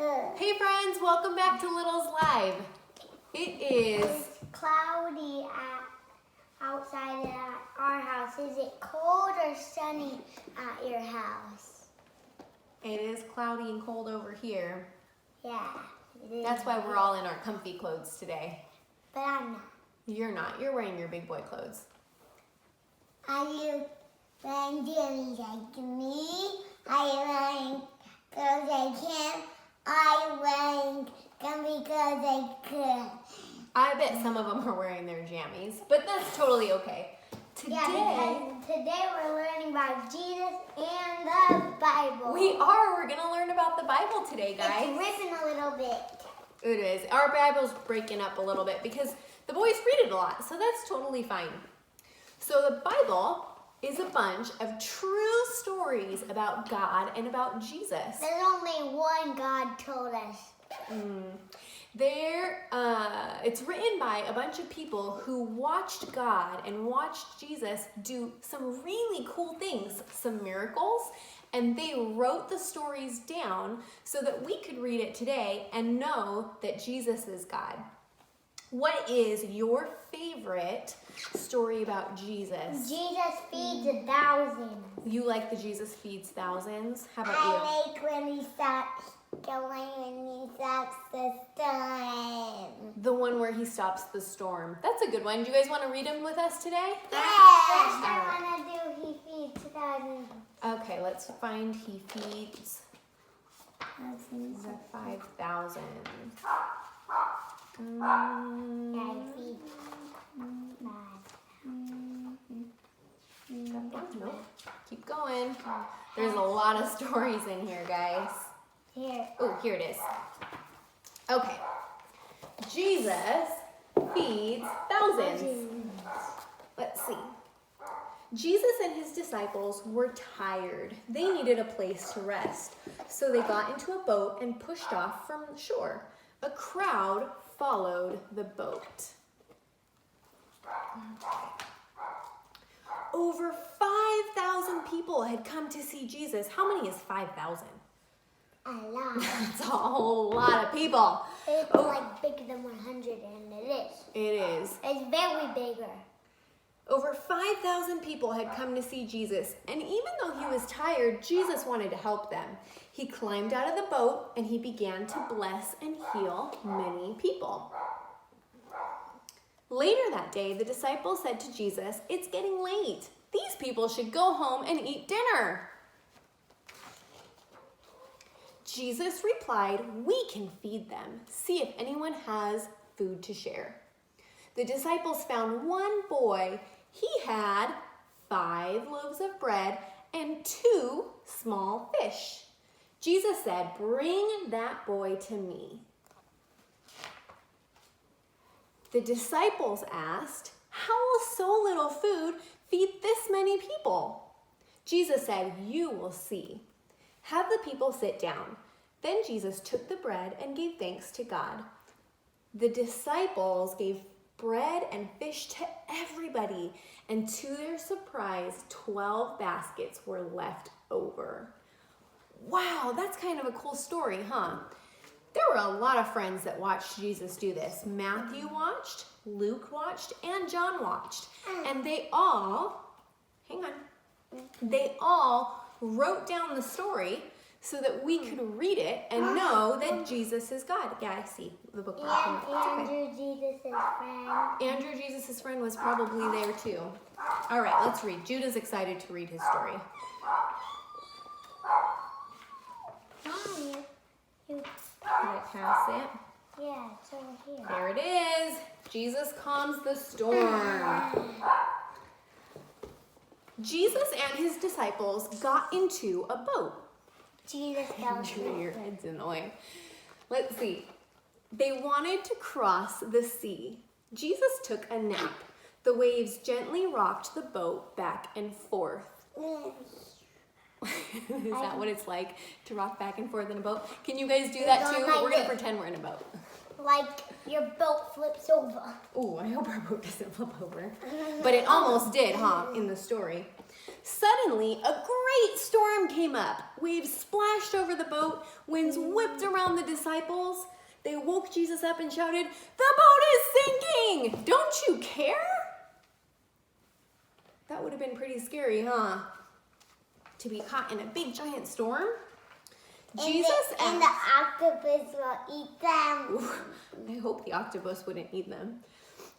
Hey friends, welcome back to Little's Live. It's cloudy outside at our house. Is it cold or sunny at your house? It is cloudy and cold over here. Yeah. It is. That's why we're all in our comfy clothes today. But I'm not. You're not. You're wearing your big boy clothes. Are you wearing jammies like me? Are you wearing clothes like him? Are you wearing comfy clothes like him? I bet some of them are wearing their jammies, but that's totally okay. Yeah, because today we're learning about Jesus and the Bible. We are. We're going to learn about the Bible today, guys. It's written a little bit. It is. Our Bible's breaking up a little bit because the boys read it a lot, so that's totally fine. So the Bible is a bunch of true stories about God and about Jesus. There's only one God told us. It's written by a bunch of people who watched God and watched Jesus do some really cool things, some miracles, and they wrote the stories down so that we could read it today and know that Jesus is God. What is your favorite story about Jesus? Jesus feeds 1,000. You like the Jesus feeds thousands? How about I like when he stops going and he stops the storm. the one where he stops the storm? That's a good one. Do you guys want to read them with us today? Yes, I want to do he feeds 1,000. Okay, let's find he feeds the 5,000. Yeah, he feeds 5. Nope. Keep going. There's a lot of stories in here, guys. Here. Oh, here it is. Okay. Jesus feeds thousands. Let's see. Jesus and his disciples were tired. They needed a place to rest. So they got into a boat and pushed off from shore. A crowd followed the boat. Over 5,000 people had come to see Jesus. How many is 5,000? A lot. That's a whole lot of people. It's like bigger than 100, and it is. It is. It's very bigger. Over 5,000 people had come to see Jesus, and even though he was tired, Jesus wanted to help them. He climbed out of the boat, and he began to bless and heal many people. Later that day, the disciples said to Jesus, "It's getting late. These people should go home and eat dinner." Jesus replied, "We can feed them. See if anyone has food to share." The disciples found one boy. He had 5 loaves of bread and 2 small fish. Jesus said, "Bring that boy to me." The disciples asked, "How will so little food feed this many people?" Jesus said, "You will see. Have the people sit down." Then Jesus took the bread and gave thanks to God. The disciples gave bread and fish to everybody, and to their surprise, 12 baskets were left over. Wow, that's kind of a cool story, huh? There were a lot of friends that watched Jesus do this. Matthew watched, Luke watched, and John watched. And they all wrote down the story so that we could read it and know that Jesus is God. Yeah, I see the book. And Andrew, Jesus' friend. Andrew, Jesus' friend, was probably there too. All right, let's read. Judah's excited to read his story. Mommy, Can I pass it? yeah, it's over here. There it is. Jesus calms the storm. Jesus and his disciples got into a boat. Jesus tells Drew, me. your head's in the way. Let's see. They wanted to cross the sea. Jesus took a nap. The waves gently rocked the boat back and forth. Is that what it's like to rock back and forth in a boat? Can you guys do that too? We're going to pretend we're in a boat. Like your boat flips over. Oh, I hope our boat doesn't flip over. But it almost did, huh, in the story. Suddenly, a great storm came up. Waves splashed over the boat. Winds whipped around the disciples. They woke Jesus up and shouted, "The boat is sinking! Don't you care?" That would have been pretty scary, huh? To be caught in a big giant storm. And the octopus will eat them. I hope the octopus wouldn't eat them.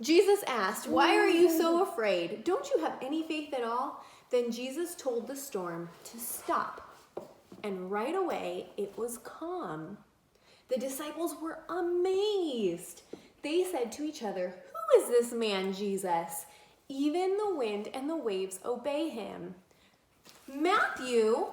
Jesus asked, "Why are you so afraid? Don't you have any faith at all?" Then Jesus told the storm to stop. And right away, it was calm. The disciples were amazed. They said to each other, "Who is this man, Jesus? Even the wind and the waves obey him." Matthew,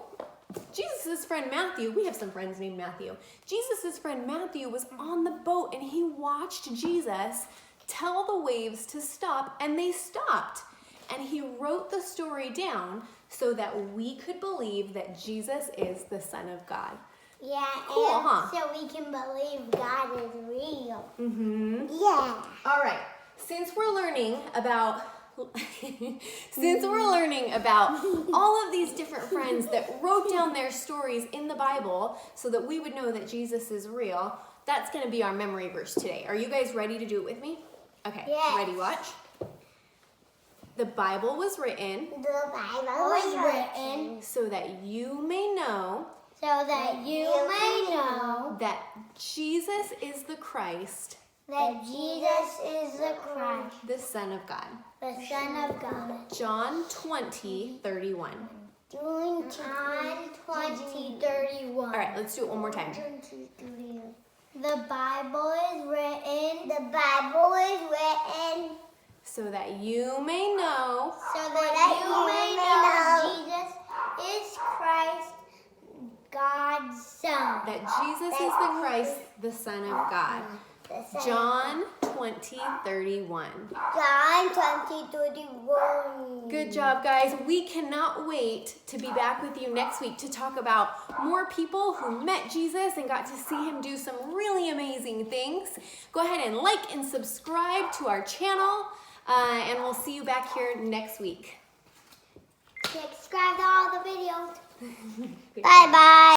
Jesus' friend Matthew, we have some friends named Matthew. Jesus' friend Matthew was on the boat and he watched Jesus tell the waves to stop, and they stopped. And he wrote the story down so that we could believe that Jesus is the Son of God. Yeah, Cool, and huh? so we can believe God is real. Mm-hmm. Yeah. All right, since we're learning about all of these different friends that wrote down their stories in the Bible so that we would know that Jesus is real, that's going to be our memory verse today. Are you guys ready to do it with me? Okay, Yes. Ready, watch. The Bible was written The Bible was written so that you may know so that you may know that Jesus is the Christ, that Jesus is the Christ, the Son of God. the Son of God. John 20:31. John 20:31. All right, let's do it one more time. The Bible is written. The Bible is written So that you may know so that you may know Jesus is Christ, God's Son. that Jesus is the Christ, the Son of God. John 20:31. John 20:31. Good job, guys. We cannot wait to be back with you next week to talk about more people who met Jesus and got to see him do some really amazing things. Go ahead and like and subscribe to our channel, and we'll see you back here next week. Subscribe to all the videos. Bye-bye.